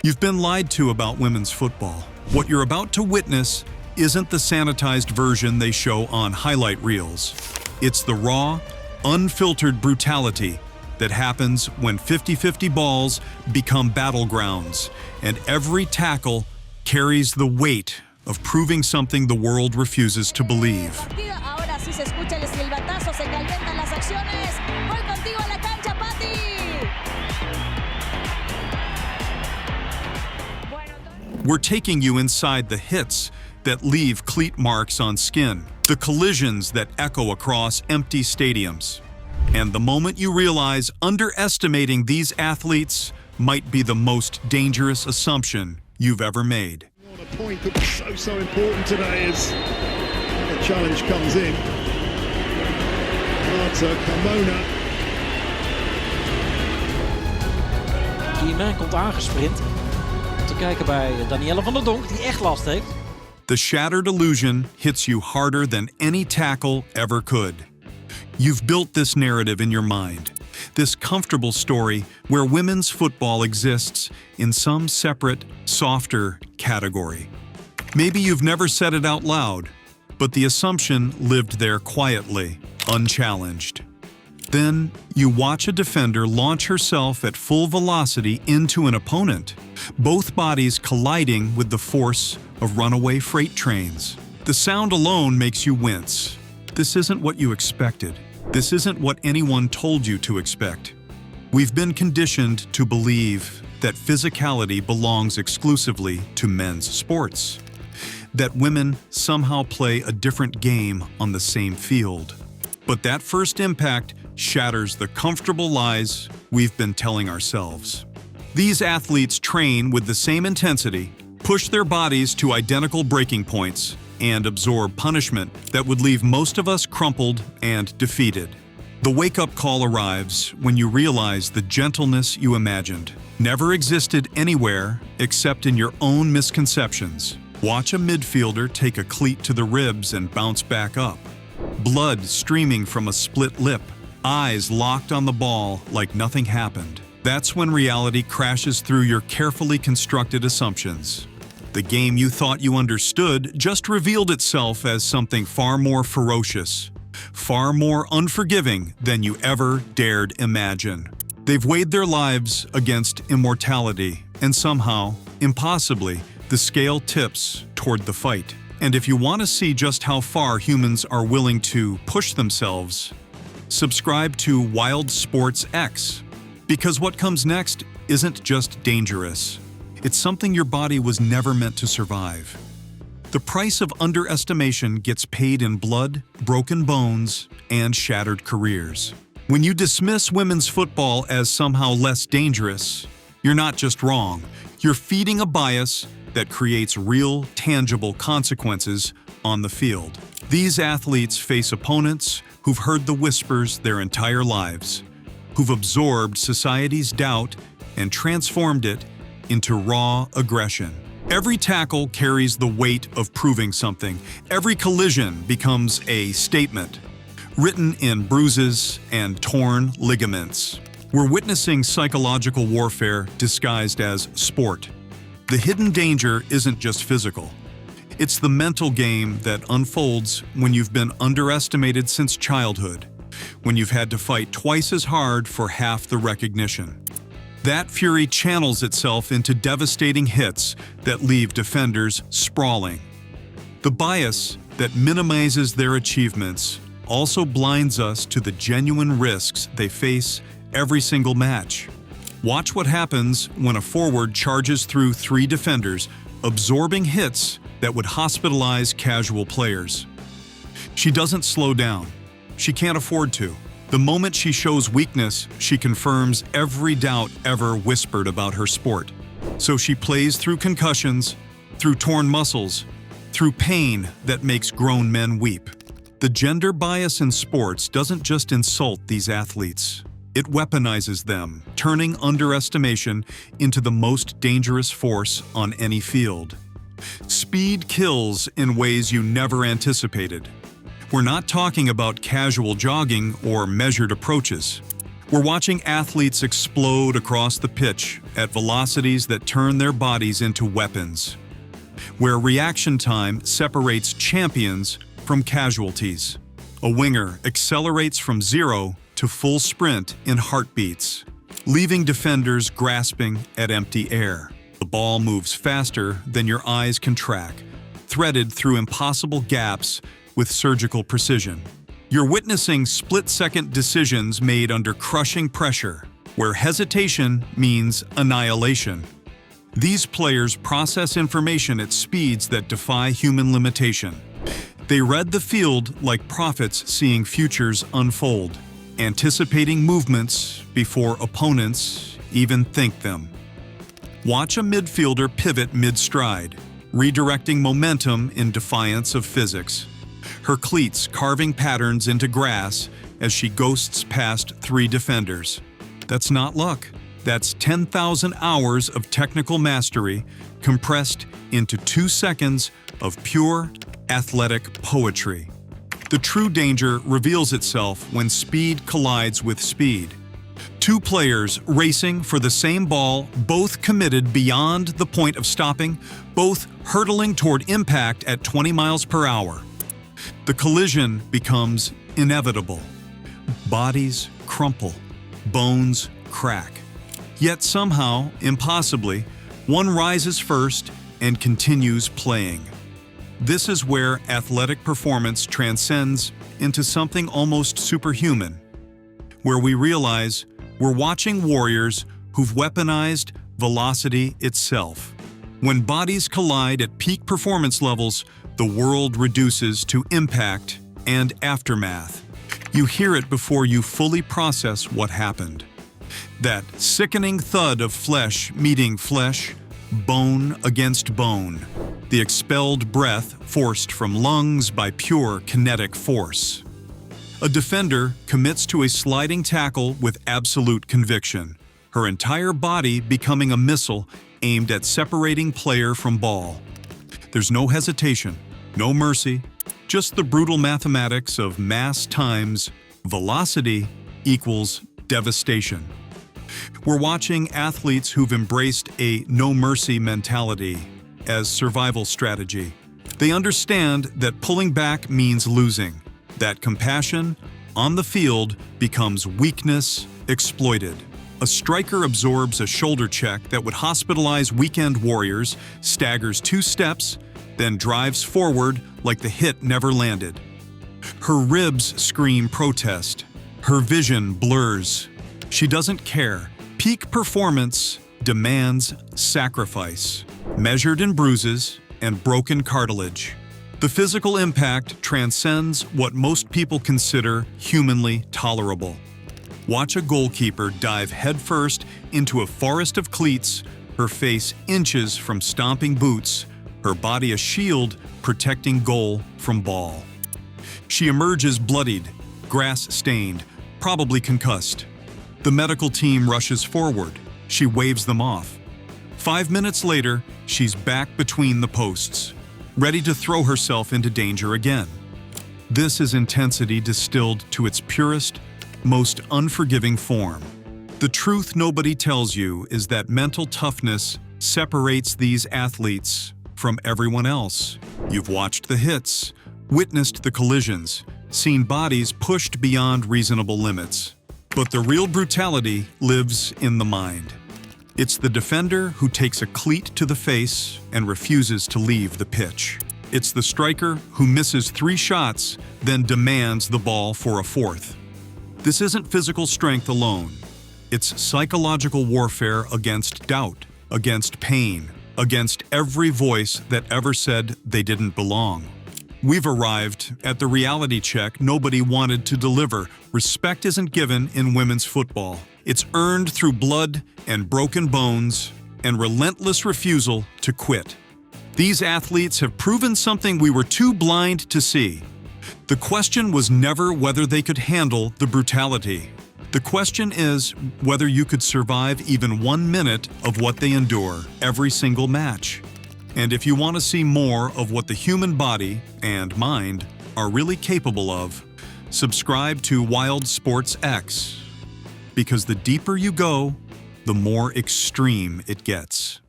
You've been lied to about women's football. What you're about to witness isn't the sanitized version they show on highlight reels. It's the raw, unfiltered brutality that happens when 50-50 balls become battlegrounds, and every tackle carries the weight of proving something the world refuses to believe. Ahora sí se escucha el silbatazo, se calientan las acciones. Voy contigo a la cancha, Pati. We're taking you inside the hits that leave cleat marks on skin, the collisions that echo across empty stadiums, and the moment you realize underestimating these athletes might be the most dangerous assumption you've ever made. A point that was so important today as the challenge comes in. Marta Carmona. Die komt aangesprint. Te kijken bij Danielle van der Donk, die echt last heeft. The shattered illusion hits you harder than any tackle ever could. You've built this narrative in your mind, this comfortable story where women's football exists in some separate, softer category. Maybe you've never said it out loud, but the assumption lived there quietly, unchallenged. Then you watch a defender launch herself at full velocity into an opponent, both bodies colliding with the force of runaway freight trains. The sound alone makes you wince. This isn't what you expected. This isn't what anyone told you to expect. We've been conditioned to believe that physicality belongs exclusively to men's sports, that women somehow play a different game on the same field. But that first impact shatters the comfortable lies we've been telling ourselves. These athletes train with the same intensity, push their bodies to identical breaking points, and absorb punishment that would leave most of us crumpled and defeated. The wake-up call arrives when you realize the gentleness you imagined never existed anywhere except in your own misconceptions. Watch a midfielder take a cleat to the ribs and bounce back up. Blood streaming from a split lip, eyes locked on the ball like nothing happened. That's when reality crashes through your carefully constructed assumptions. The game you thought you understood just revealed itself as something far more ferocious, far more unforgiving than you ever dared imagine. They've weighed their lives against immortality, and somehow, impossibly, the scale tips toward the fight. And if you want to see just how far humans are willing to push themselves, subscribe to WildSportsX, because what comes next isn't just dangerous. It's something your body was never meant to survive. The price of underestimation gets paid in blood, broken bones, and shattered careers. When you dismiss women's football as somehow less dangerous, you're not just wrong, you're feeding a bias that creates real, tangible consequences on the field. These athletes face opponents who've heard the whispers their entire lives, who've absorbed society's doubt and transformed it into raw aggression. Every tackle carries the weight of proving something. Every collision becomes a statement, written in bruises and torn ligaments. We're witnessing psychological warfare disguised as sport. The hidden danger isn't just physical. It's the mental game that unfolds when you've been underestimated since childhood, when you've had to fight twice as hard for half the recognition. That fury channels itself into devastating hits that leave defenders sprawling. The bias that minimizes their achievements also blinds us to the genuine risks they face every single match. Watch what happens when a forward charges through 3 defenders, absorbing hits that would hospitalize casual players. She doesn't slow down. She can't afford to. The moment she shows weakness, she confirms every doubt ever whispered about her sport. So she plays through concussions, through torn muscles, through pain that makes grown men weep. The gender bias in sports doesn't just insult these athletes. It weaponizes them, turning underestimation into the most dangerous force on any field. Speed kills in ways you never anticipated. We're not talking about casual jogging or measured approaches. We're watching athletes explode across the pitch at velocities that turn their bodies into weapons, where reaction time separates champions from casualties. A winger accelerates from 0 to full sprint in heartbeats, leaving defenders grasping at empty air. The ball moves faster than your eyes can track, threaded through impossible gaps with surgical precision. You're witnessing split-second decisions made under crushing pressure, where hesitation means annihilation. These players process information at speeds that defy human limitation. They read the field like prophets seeing futures unfold, anticipating movements before opponents even think them. Watch a midfielder pivot mid-stride, redirecting momentum in defiance of physics. Her cleats carving patterns into grass as she ghosts past 3 defenders. That's not luck. That's 10,000 hours of technical mastery compressed into 2 seconds of pure athletic poetry. The true danger reveals itself when speed collides with speed. 2 players racing for the same ball, both committed beyond the point of stopping, both hurtling toward impact at 20 miles per hour. The collision becomes inevitable. Bodies crumple, bones crack. Yet somehow, impossibly, one rises first and continues playing. This is where athletic performance transcends into something almost superhuman, where we realize we're watching warriors who've weaponized velocity itself. When bodies collide at peak performance levels, the world reduces to impact and aftermath. You hear it before you fully process what happened. That sickening thud of flesh meeting flesh, bone against bone. The expelled breath forced from lungs by pure kinetic force. A defender commits to a sliding tackle with absolute conviction, her entire body becoming a missile aimed at separating player from ball. There's no hesitation, no mercy, just the brutal mathematics of mass times velocity equals devastation. We're watching athletes who've embraced a no-mercy mentality as survival strategy. They understand that pulling back means losing, that compassion on the field becomes weakness exploited. A striker absorbs a shoulder check that would hospitalize weekend warriors, staggers 2 steps, then drives forward like the hit never landed. Her ribs scream protest. Her vision blurs. She doesn't care. Peak performance demands sacrifice, measured in bruises and broken cartilage. The physical impact transcends what most people consider humanly tolerable. Watch a goalkeeper dive headfirst into a forest of cleats, her face inches from stomping boots, her body a shield protecting goal from ball. She emerges bloodied, grass-stained, probably concussed. The medical team rushes forward. She waves them off. 5 minutes later, she's back between the posts, ready to throw herself into danger again. This is intensity distilled to its purest, most unforgiving form. The truth nobody tells you is that mental toughness separates these athletes from everyone else. You've watched the hits, witnessed the collisions, seen bodies pushed beyond reasonable limits. But the real brutality lives in the mind. It's the defender who takes a cleat to the face and refuses to leave the pitch. It's the striker who misses 3 shots, then demands the ball for a 4th. This isn't physical strength alone. It's psychological warfare against doubt, against pain, against every voice that ever said they didn't belong. We've arrived at the reality check nobody wanted to deliver. Respect isn't given in women's football. It's earned through blood and broken bones and relentless refusal to quit. These athletes have proven something we were too blind to see. The question was never whether they could handle the brutality. The question is whether you could survive even 1 minute of what they endure every single match. And if you want to see more of what the human body and mind are really capable of, subscribe to WildSportsX. Because the deeper you go, the more extreme it gets.